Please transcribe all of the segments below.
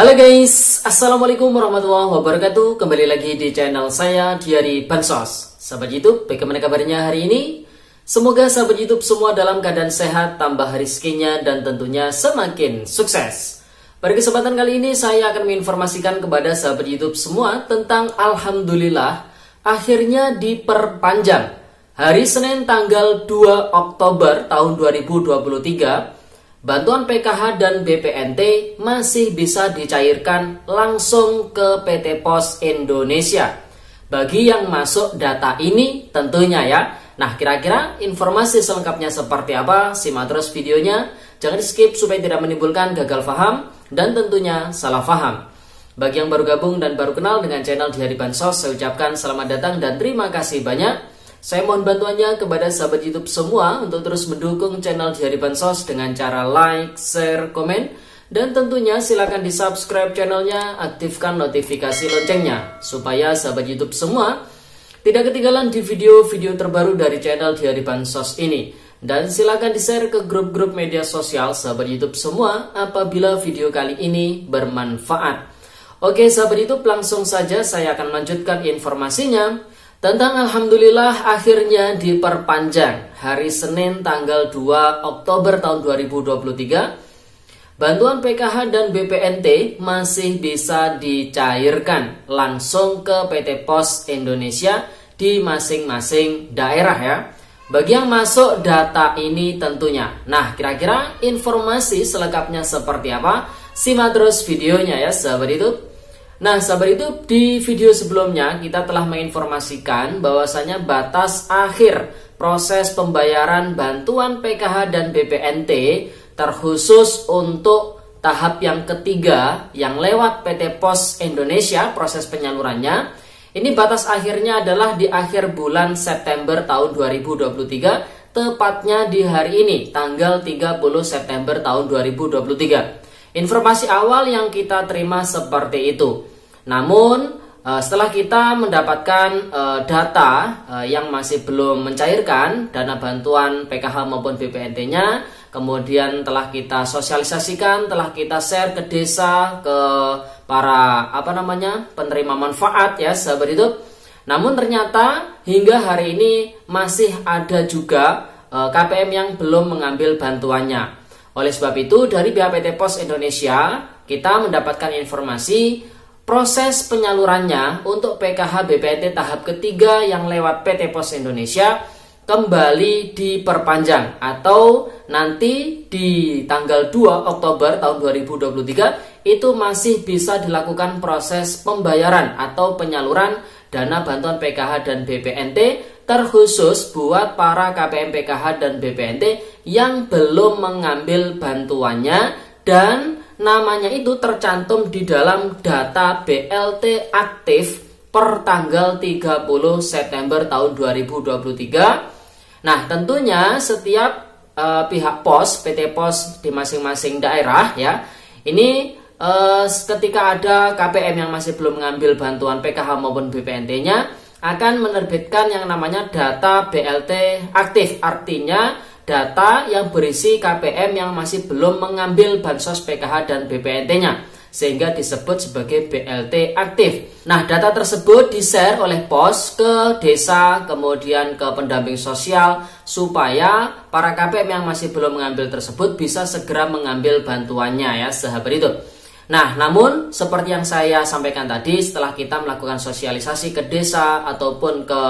Halo guys, Assalamualaikum warahmatullahi wabarakatuh. Kembali lagi di channel saya Diari Bansos. Sahabat YouTube, bagaimana kabarnya hari ini? Semoga sahabat YouTube semua dalam keadaan sehat, tambah rezekinya, dan tentunya semakin sukses. Pada kesempatan kali ini saya akan menginformasikan kepada sahabat YouTube semua tentang Alhamdulillah akhirnya diperpanjang. Hari Senin tanggal 2 Oktober tahun 2023, bantuan PKH dan BPNT masih bisa dicairkan langsung ke PT Pos Indonesia. Bagi yang masuk data ini tentunya ya. Nah, kira-kira informasi selengkapnya seperti apa? Simak terus videonya. Jangan di skip supaya tidak menimbulkan gagal paham dan tentunya salah paham. Bagi yang baru gabung dan baru kenal dengan channel Diari Bansos, saya ucapkan selamat datang dan terima kasih banyak. Saya mohon bantuannya kepada sahabat YouTube semua untuk terus mendukung channel Diari Bansos dengan cara like, share, komen, dan tentunya silakan di subscribe channelnya, aktifkan notifikasi loncengnya supaya sahabat YouTube semua tidak ketinggalan di video-video terbaru dari channel Diari Bansos ini. Dan silakan di share ke grup-grup media sosial sahabat YouTube semua apabila video kali ini bermanfaat. Oke sahabat YouTube, langsung saja saya akan melanjutkan informasinya. Tentang Alhamdulillah akhirnya diperpanjang hari Senin tanggal 2 Oktober tahun 2023, bantuan PKH dan BPNT masih bisa dicairkan langsung ke PT Pos Indonesia di masing-masing daerah ya. Bagi yang masuk data ini tentunya. Nah, kira-kira informasi selengkapnya seperti apa? Simak terus videonya ya sahabat YouTube. Nah, sahabat YouTube, di video sebelumnya kita telah menginformasikan bahwasanya batas akhir proses pembayaran bantuan PKH dan BPNT terkhusus untuk tahap yang ketiga yang lewat PT Pos Indonesia proses penyalurannya. Ini batas akhirnya adalah di akhir bulan September tahun 2023, tepatnya di hari ini, tanggal 30 September tahun 2023. Informasi awal yang kita terima seperti itu. Namun setelah kita mendapatkan data yang masih belum mencairkan dana bantuan PKH maupun BPNT-nya, kemudian telah kita sosialisasikan, telah kita share ke desa, ke para penerima manfaat ya sahabat itu. Namun ternyata hingga hari ini masih ada juga KPM yang belum mengambil bantuannya. Oleh sebab itu dari pihak PT Pos Indonesia kita mendapatkan informasi proses penyalurannya untuk PKH BPNT tahap ketiga yang lewat PT Pos Indonesia kembali diperpanjang, atau nanti di tanggal 2 Oktober tahun 2023 itu masih bisa dilakukan proses pembayaran atau penyaluran dana bantuan PKH dan BPNT terkhusus buat para KPM PKH dan BPNT yang belum mengambil bantuannya dan namanya itu tercantum di dalam data BLT aktif per tanggal 30 September tahun 2023. Nah, tentunya setiap pihak pos, PT Pos di masing-masing daerah ya, ini ketika ada KPM yang masih belum mengambil bantuan PKH maupun BPNT-nya akan menerbitkan yang namanya data BLT aktif, artinya data yang berisi KPM yang masih belum mengambil bansos PKH dan BPNT-nya, sehingga disebut sebagai BLT aktif. Nah, data tersebut di-share oleh pos ke desa, kemudian ke pendamping sosial, supaya para KPM yang masih belum mengambil tersebut bisa segera mengambil bantuannya ya sahabat itu. Nah, namun seperti yang saya sampaikan tadi, setelah kita melakukan sosialisasi ke desa ataupun ke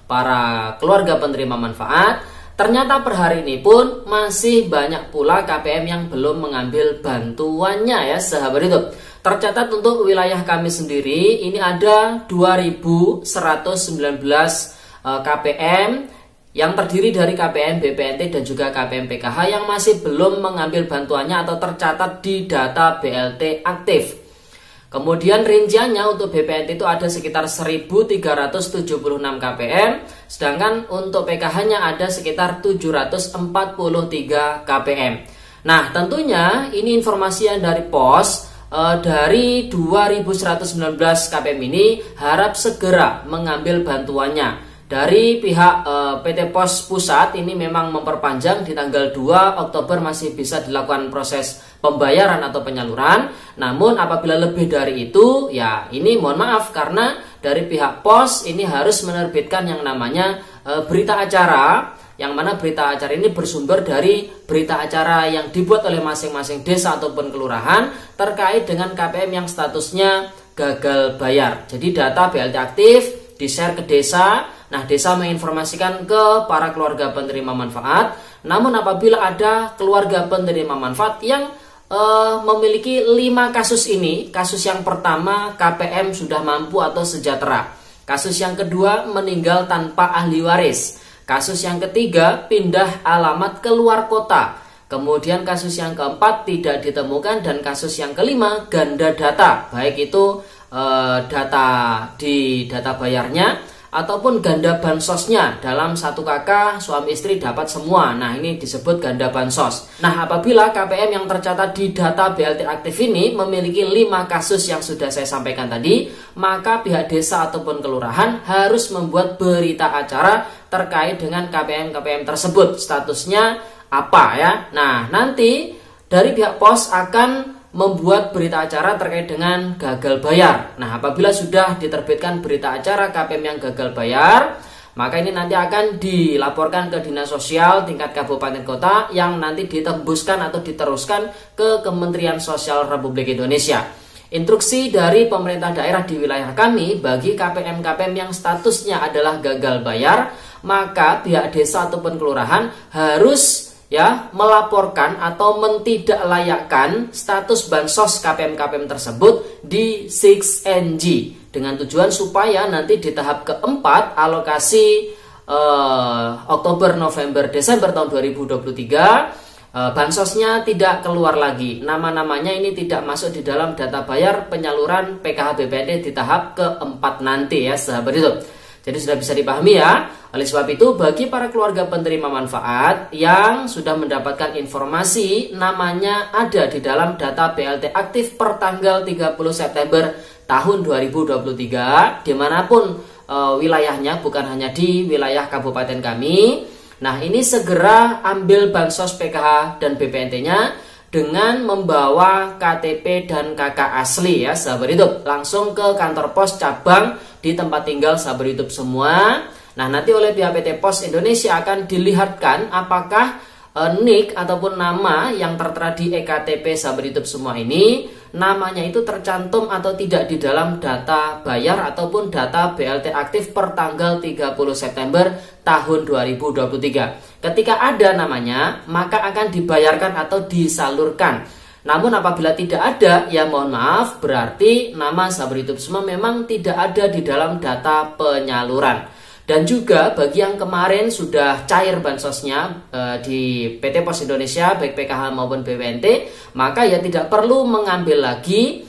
para keluarga penerima manfaat, ternyata per hari ini pun masih banyak pula KPM yang belum mengambil bantuannya ya sahabat itu. Tercatat untuk wilayah kami sendiri ini ada 2.119 KPM yang terdiri dari KPM BPNT dan juga KPM PKH yang masih belum mengambil bantuannya atau tercatat di data BLT aktif. Kemudian rinciannya untuk BPNT itu ada sekitar 1.376 KPM, sedangkan untuk PKH-nya ada sekitar 743 KPM. Nah, tentunya ini informasi yang dari pos, dari 2.119 KPM ini harap segera mengambil bantuannya. dari pihak PT Pos Pusat ini memang memperpanjang di tanggal 2 Oktober masih bisa dilakukan proses pembayaran atau penyaluran. Namun apabila lebih dari itu, ya ini mohon maaf karena dari pihak pos ini harus menerbitkan yang namanya berita acara, yang mana berita acara ini bersumber dari berita acara yang dibuat oleh masing-masing desa ataupun kelurahan terkait dengan KPM yang statusnya gagal bayar. Jadi data BLT aktif di-share ke desa. Nah, desa menginformasikan ke para keluarga penerima manfaat. Namun apabila ada keluarga penerima manfaat yang memiliki 5 kasus ini, kasus yang pertama KPM sudah mampu atau sejahtera, kasus yang kedua meninggal tanpa ahli waris, kasus yang ketiga pindah alamat keluar kota, kemudian kasus yang keempat tidak ditemukan, dan kasus yang kelima ganda data, baik itu data di data bayarnya ataupun ganda bansosnya. Dalam satu kakak suami istri dapat semua. Nah, ini disebut ganda bansos. Nah, apabila KPM yang tercatat di data BLT aktif ini memiliki 5 kasus yang sudah saya sampaikan tadi, maka pihak desa ataupun kelurahan harus membuat berita acara terkait dengan KPM tersebut. Statusnya apa ya? Nah, nanti dari pihak pos akan membuat berita acara terkait dengan gagal bayar. Nah, apabila sudah diterbitkan berita acara KPM yang gagal bayar, maka ini nanti akan dilaporkan ke Dinas Sosial tingkat kabupaten kota yang nanti ditembuskan atau diteruskan ke Kementerian Sosial Republik Indonesia. Instruksi dari pemerintah daerah di wilayah kami bagi KPM yang statusnya adalah gagal bayar, maka pihak desa ataupun kelurahan harus melaporkan atau mentidaklayakkan status bansos KPM tersebut di 6NG dengan tujuan supaya nanti di tahap keempat alokasi Oktober, November, Desember tahun 2023 bansosnya tidak keluar lagi, nama-namanya ini tidak masuk di dalam data bayar penyaluran PKH BPNT di tahap keempat nanti ya sahabat itu. Jadi sudah bisa dipahami ya. Oleh sebab itu bagi para keluarga penerima manfaat yang sudah mendapatkan informasi namanya ada di dalam data BLT aktif per tanggal 30 September tahun 2023 dimanapun wilayahnya, bukan hanya di wilayah kabupaten kami. Nah, ini segera ambil bansos PKH dan BPNT-nya dengan membawa KTP dan KK asli ya sahabat hidup, langsung ke kantor pos cabang di tempat tinggal sahabat hidup semua. Nah, nanti oleh pihak PT Pos Indonesia akan dilihatkan apakah NIK ataupun nama yang tertera di eKTP sahabat hidup semua ini namanya itu tercantum atau tidak di dalam data bayar ataupun data BLT aktif per tanggal 30 September tahun 2023. Ketika ada namanya, maka akan dibayarkan atau disalurkan. Namun apabila tidak ada, ya mohon maaf, berarti nama sahabat hidup semua memang tidak ada di dalam data penyaluran. Dan juga bagi yang kemarin sudah cair bansosnya di PT Pos Indonesia baik PKH maupun BPNT, maka ya tidak perlu mengambil lagi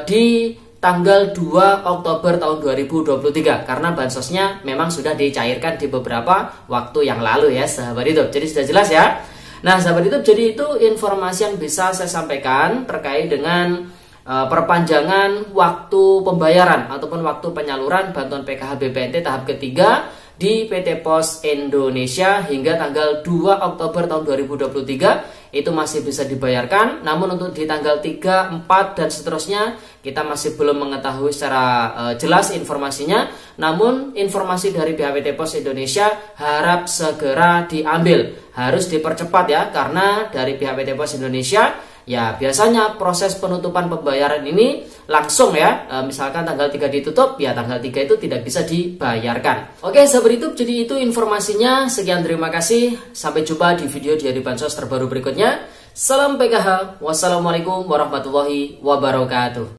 di tanggal 2 Oktober tahun 2023 karena bansosnya memang sudah dicairkan di beberapa waktu yang lalu ya sahabat hidup. Jadi sudah jelas ya. Nah sahabat hidup, jadi itu informasi yang bisa saya sampaikan terkait dengan perpanjangan waktu pembayaran ataupun waktu penyaluran bantuan PKH BPNT tahap ketiga di PT Pos Indonesia hingga tanggal 2 Oktober tahun 2023 itu masih bisa dibayarkan. Namun untuk di tanggal 3, 4 dan seterusnya kita masih belum mengetahui secara jelas informasinya. Namun informasi dari pihak PT Pos Indonesia harap segera diambil, harus dipercepat ya, karena dari pihak PT Pos Indonesia ya biasanya proses penutupan pembayaran ini langsung ya, misalkan tanggal 3 ditutup, ya tanggal 3 itu tidak bisa dibayarkan. Oke sahabat YouTube, jadi itu informasinya. Sekian, terima kasih. Sampai jumpa di video Diari Bansos terbaru berikutnya. Salam PKH. Wassalamualaikum warahmatullahi wabarakatuh.